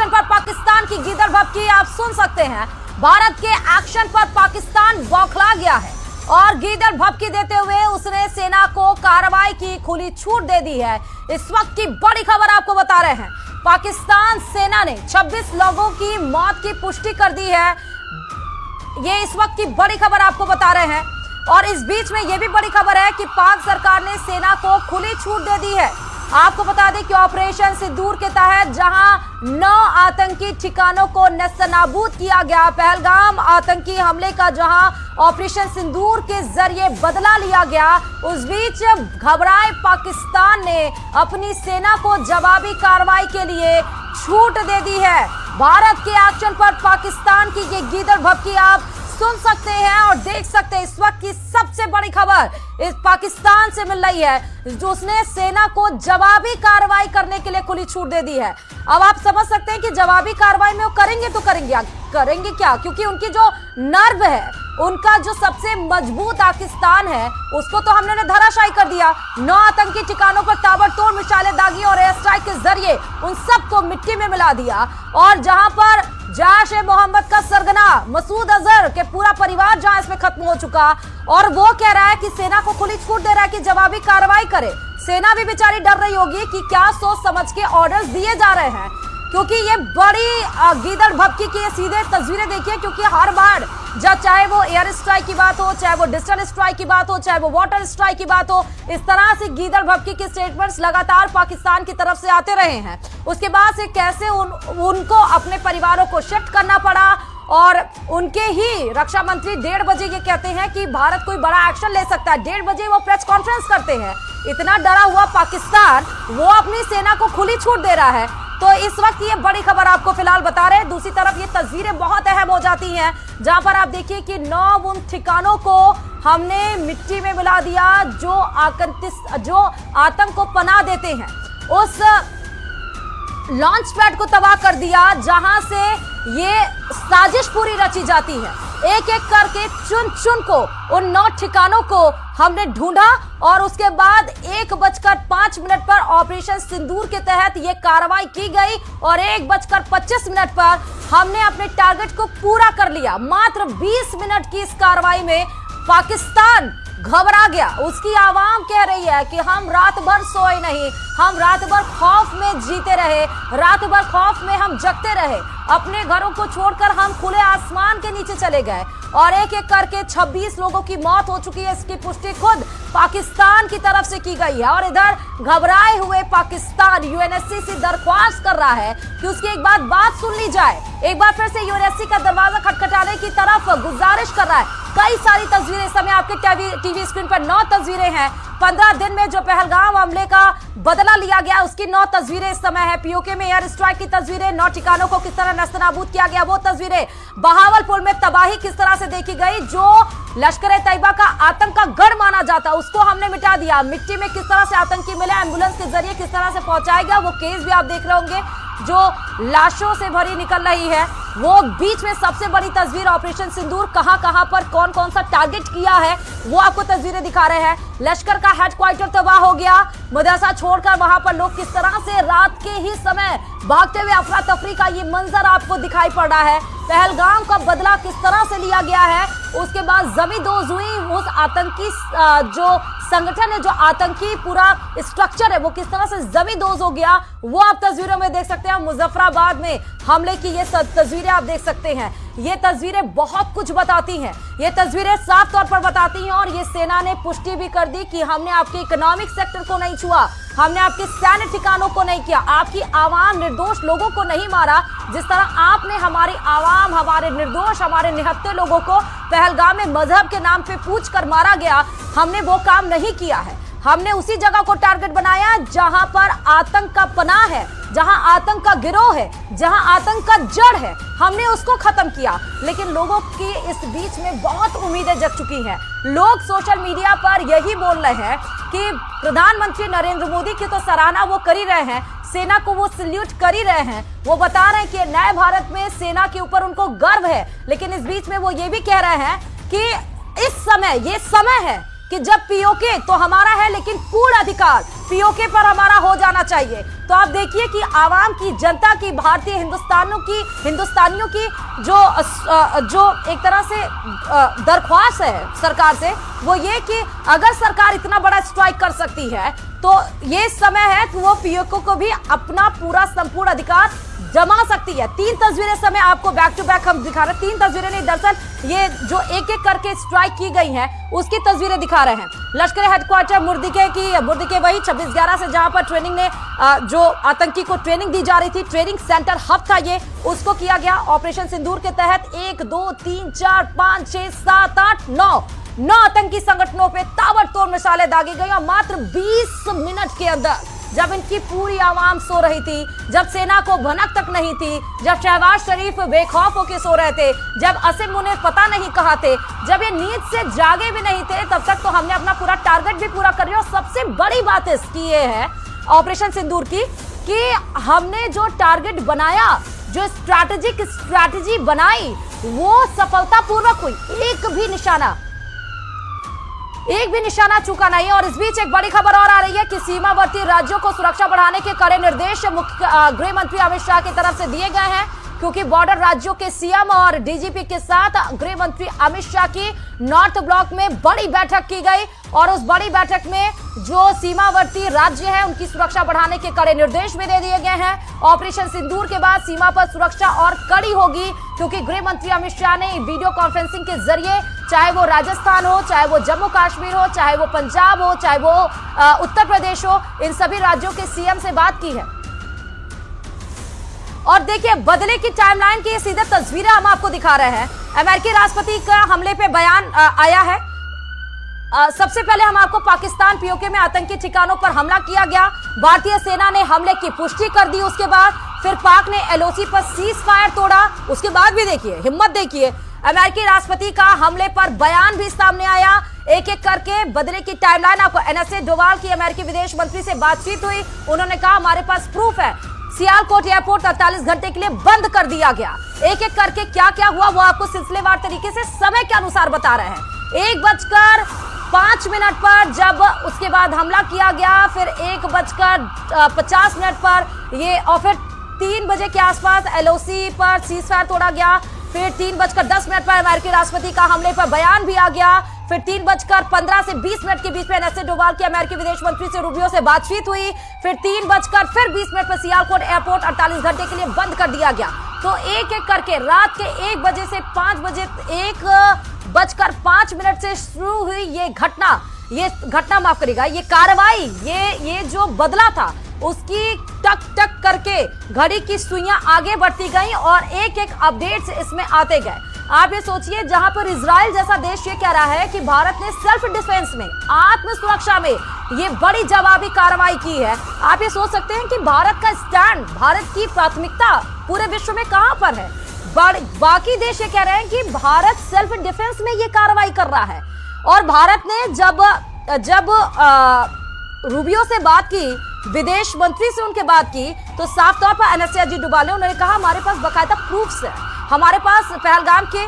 Action पर पाकिस्तान की गीदड़ भभकी आप सुन सकते हैं। भारत के एक्शन पर पाकिस्तान बौखला गया है और गीदड़ भभकी देते हुए उसने सेना को कार्रवाई की खुली छूट दे दी है। इस वक्त की बड़ी खबर आपको बता रहे हैं, पाकिस्तान सेना ने 26 लोगों की मौत की पुष्टि कर दी है। ये इस वक्त की बड़ी खबर आपको बता रहे हैं और इस बीच में यह भी बड़ी खबर है कि पाक सरकार ने सेना को खुली छूट दे दी है। आपको बता दें कि ऑपरेशन सिंदूर के तहत जहां 9 आतंकी ठिकानों को नेस्तनाबूद किया गया, पहलगाम आतंकी हमले का जहां ऑपरेशन सिंदूर के जरिए बदला लिया गया, उस बीच घबराए पाकिस्तान ने अपनी सेना को जवाबी कार्रवाई के लिए छूट दे दी है। भारत के एक्शन पर पाकिस्तान की ये गीदड़ भभकी आप सुन सकते हैं और देख सकते हैं। इस वक्त की सबसे बड़ी खबर इस पाकिस्तान से मिल रही है जो उसने सेना को जवाबी कार्रवाई करने के लिए खुली छूट दे दी है। अब आप समझ सकते हैं कि जवाबी कार्रवाई में वो करेंगे तो करेंगे क्या, क्योंकि उनकी जो नर्व है, उनका जो सबसे मजबूत पाकिस्तान है, उसको तो हमने धराशायी कर दिया। 9 आतंकी ठिकानों पर ताबड़तोड़ मिसाइलें दागी और एयर स्ट्राइक के जरिए उन सबको मिट्टी में मिला दिया। और जहां पर जैश-ए-मोहम्मद का सरगना मसूद अजहर के पूरा परिवार जहां इसमें खत्म हो चुका, और वो कह रहा है कि सेना को खुली छूट दे रहा है कि जवाबी कार्रवाई करे। सेना भी बेचारी डर रही होगी कि क्या सोच समझ के ऑर्डर्स दिए जा रहे हैं, क्योंकि ये बड़ी गीदड़ भभकी की ये सीधे तस्वीरें देखिए। क्योंकि हर बार जब चाहे वो एयर स्ट्राइक की बात हो, चाहे वो डिजिटल स्ट्राइक की बात हो, चाहे वो वाटर स्ट्राइक की बात हो, इस तरह से गीदड़ भभकी के स्टेटमेंट्स लगातार पाकिस्तान की तरफ से आते रहे हैं। उसके बाद से कैसे उनको अपने परिवारों को शिफ्ट करना पड़ा और उनके ही रक्षा मंत्री 1:30 बजे ये कहते हैं कि भारत कोई बड़ा एक्शन ले सकता है। 1:30 बजे वो प्रेस कॉन्फ्रेंस करते हैं। इतना डरा हुआ पाकिस्तान वो अपनी सेना को खुली छूट दे रहा है। तो इस वक्त ये बड़ी खबर आपको फिलहाल बता रहे हैं। दूसरी तरफ ये तस्वीरें बहुत अहम हो जाती हैं, जहां पर आप देखिए कि 9 उन ठिकानों को हमने मिट्टी में मिला दिया जो आतंक को पनाह देते हैं। उस लॉन्च पैड को तबाह कर दिया जहां से ये साजिश पूरी रची जाती है। एक एक करके चुन को उन 9 ठिकानों को हमने ढूंढा और उसके बाद 1:05 पर ऑपरेशन सिंदूर के तहत ये कार्रवाई की गई और 1:25 पर हमने अपने टारगेट को पूरा कर लिया। मात्र 20 मिनट की इस कार्रवाई में पाकिस्तान घबरा गया। उसकी आवाम कह रही है कि हम रात भर सोए नहीं, हम रात भर खौफ में जीते रहे, रात भर खौफ में हम जगते रहे, अपने घरों को छोड़कर हम खुले आसमान के नीचे चले गए और एक एक करके 26 लोगों की मौत हो चुकी है। इसकी पुष्टि खुद पाकिस्तान की तरफ से की गई है और इधर घबराए हुए पाकिस्तान यूएनएससी से दरख्वास्त कर रहा है कि उसकी एक बात सुन ली जाए। एक बार फिर से यूएनएससी का दरवाजा खटखटाने की तरफ गुजारिश कर रहा है। कई सारी तस्वीरें इस समय आपके टीवी स्क्रीन पर 9 तस्वीरें हैं। 15 दिन में जो पहलगाम हमले का बदला लिया गया उसकी 9 तस्वीरें इस समय है। पीओके में एयर स्ट्राइक की तस्वीरें, 9 ठिकानों को किस तरह नेस्तनाबूद किया गया वो तस्वीरें, बहावलपुर में तबाही किस तरह से देखी गई, जो लश्कर-ए-तैयबा का आतंक का गढ़ माना जाता उसको हमने मिटा दिया। मिट्टी में किस तरह से आतंकी मिले, एम्बुलेंस के जरिए किस तरह से पहुंचाया गया, वो केस भी आप देख रहे होंगे जो लाशों से भरी निकल रही है। वो बीच में सबसे बड़ी तस्वीर ऑपरेशन सिंदूर, कहां पर कौन सा टारगेट किया है वो आपको तस्वीरें दिखा रहे हैं। लश्कर का हेडक्वार्टर तबाह हो गया, मदरसा छोड़कर वहां पर लोग किस तरह से रात के ही समय भागते हुए अफरा तफरी का ये मंजर आपको दिखाई पड़ रहा है। पहलगाम का बदला किस तरह से लिया गया है, उसके बाद जमींदोज हुई उस आतंकी जो संगठन है, जो आतंकी पूरा स्ट्रक्चर है, वो किस तरह से जमींदोज हो गया वो आप तस्वीरों में देख सकते हैं। मुजफ्फराबाद में हमले की ये तस्वीरें आप देख सकते हैं। ये तस्वीरें बहुत कुछ बताती हैं, ये तस्वीरें साफ तौर पर बताती हैं और ये सेना ने पुष्टि भी कर दी कि हमने आपके इकोनॉमिक सेक्टर को नहीं छुआ, हमने आपके सैन्य ठिकानों को नहीं किया, आपकी आवाम निर्दोष लोगों को नहीं मारा। जिस तरह आपने हमारी आवाम, हमारे निर्दोष, हमारे निहत्थे लोगों को पहलगाम में मजहब के नाम पे पूछ कर मारा गया, हमने वो काम नहीं किया है। हमने उसी जगह को टारगेट बनाया जहां पर आतंक का पनाह है, जहां आतंक का गिरोह है, जहां आतंक का जड़ है, हमने उसको खत्म किया। लेकिन लोगों की इस बीच में बहुत उम्मीदें जग चुकी हैं। लोग सोशल मीडिया पर यही बोल रहे हैं कि प्रधानमंत्री नरेंद्र मोदी की तो सराहना वो कर ही रहे हैं, सेना को वो सल्यूट कर ही रहे हैं, वो बता रहे हैं कि नए भारत में सेना के ऊपर उनको गर्व है। लेकिन इस बीच में वो ये भी कह रहे हैं कि इस समय, ये समय है कि जब पीओके तो हमारा है, लेकिन पूर्ण अधिकार पीओके पर हमारा हो जाना चाहिए। तो आप देखिए कि आवाम की, जनता की, भारतीय हिंदुस्तानियों की जो एक तरह से दरख्वास्त है सरकार से, वो ये कि अगर सरकार इतना बड़ा स्ट्राइक कर सकती है तो ये समय है कि वो पीओके को भी अपना पूरा संपूर्ण अधिकार जमा सकती है। 3 तस्वीरें समय आपको बैक टू बैक हम दिखा रहे हैं। 3 तस्वीरें नहीं, दरअसल ये जो एक एक करके स्ट्राइक की गई हैं उसकी तस्वीरें दिखा रहे हैं। लश्कर हेडक्वार्टर मुर्दिके वही 26/11 से जहां पर ट्रेनिंग ने जो आतंकी को ट्रेनिंग दी जा रही थी, ट्रेनिंग सेंटर हब था ये, उसको किया गया। ऑपरेशन सिंदूर के तहत 1 2 3 4 5 6 7 8 9 आतंकी संगठनों पे ताबड़तोड़ मिसाइलें दागी गई और मात्र 20 मिनट के अंदर, जब इनकी पूरी आवाम सो रही थी, जब सेना को भनक तक नहीं थी, जब शहबाज शरीफ बेखौफ होकर सो रहे थे, जब असीम मुनीर पता नहीं कहाँ थे, जब ये नींद से जागे भी नहीं थे, तब तक तो हमने अपना पूरा टारगेट भी पूरा कर लिया। और सबसे बड़ी बात इसकी ये है ऑपरेशन सिंदूर की कि हमने जो टारगेट बनाया, जो स्ट्रैटेजी बनाई, वो सफलतापूर्वक हुई। एक भी निशाना चूका नहीं है। और इस बीच एक बड़ी खबर और आ रही है कि सीमावर्ती राज्यों को सुरक्षा बढ़ाने के कड़े निर्देश गृह मंत्री अमित शाह की तरफ से दिए गए हैं, क्योंकि बॉर्डर राज्यों के सीएम और डीजीपी के साथ गृह मंत्री अमित शाह की नॉर्थ ब्लॉक में बड़ी बैठक की गई और उस बड़ी बैठक में जो सीमावर्ती राज्य हैं उनकी सुरक्षा बढ़ाने के कड़े निर्देश भी दे दिए गए हैं। ऑपरेशन सिंदूर के बाद सीमा पर सुरक्षा और कड़ी होगी, क्योंकि गृह मंत्री अमित शाह ने वीडियो कॉन्फ्रेंसिंग के जरिए, चाहे वो राजस्थान हो, चाहे वो जम्मू कश्मीर हो, चाहे वो पंजाब हो, चाहे वो उत्तर प्रदेश हो, इन सभी राज्यों के सीएम से बात की है। और देखिए बदले की टाइमलाइन की सीधे तस्वीरें हम आपको दिखा रहे हैं। अमेरिकी राष्ट्रपति का हमले पे बयान आया है। सबसे पहले हम आपको पाकिस्तान पीओके में आतंकी ठिकानों पर हमला किया गया, भारतीय सेना ने हमले की पुष्टि कर दी। उसके बाद फिर पाक ने एलओसी पर सीज फायर तोड़ा। उसके बाद भी देखिए, हिम्मत देखिए, अमेरिकी राष्ट्रपति का हमले पर बयान भी सामने आया। एक एक करके बदले की टाइमलाइन आपको। एनएसए डोवाल की अमेरिकी विदेश मंत्री से बातचीत हुई, उन्होंने कहा हमारे पास प्रूफ है। सियालकोट एयरपोर्ट 48 घंटे के लिए बंद कर दिया गया। एक एक करके क्या क्या हुआ वो आपको सिलसिलेवार तरीके से समय के अनुसार बता रहे हैं। 1:05 पर जब उसके बाद हमला किया गया, फिर 1:50 पर ये, और फिर 3 बजे के आसपास एलओसी पर सीज फायर तोड़ा गया। फिर 3:10 पर अमेरिकी राष्ट्रपति का हमले पर बयान भी आ गया। फिर 3:15 से 20 के बीच में एनएसए डोवाल के अमेरिकी विदेश मंत्री से रूबियो से बातचीत हुई। फिर 3:20 पर सियालकोट एयरपोर्ट 48 घंटे के लिए बंद कर दिया गया। तो एक एक करके रात के 1 बजे से 5 बजे, 1:05 से शुरू हुई ये घटना माफ करिएगा, ये कार्रवाई, ये जो बदला था, उसकी टक टक करके घड़ी की सुइयां आगे बढ़ती गई और एक एक अपडेट्स इसमें आते गए। आप ये सोचिए, जहां पर इजराइल जैसा देश ये कह रहा है कि भारत ने सेल्फ डिफेंस में, आत्म सुरक्षा में ये बड़ी जवाबी कार्रवाई की है। आप ये सोच सकते हैं कि भारत का स्टैंड, भारत की प्राथमिकता पूरे विश्व में कहां पर है। बाकी देश ये कह रहे हैं कि भारत सेल्फ डिफेंस में ये कार्रवाई कर रहा है। और भारत ने जब रूबियो से बात की, विदेश मंत्री से उनके बात की, तो साफ तौर पर एनएसए अजीत डोभाल ने उन्होंने कहा हमारे पास बाकायदा प्रूफ्स है, हमारे पास पहलगाम के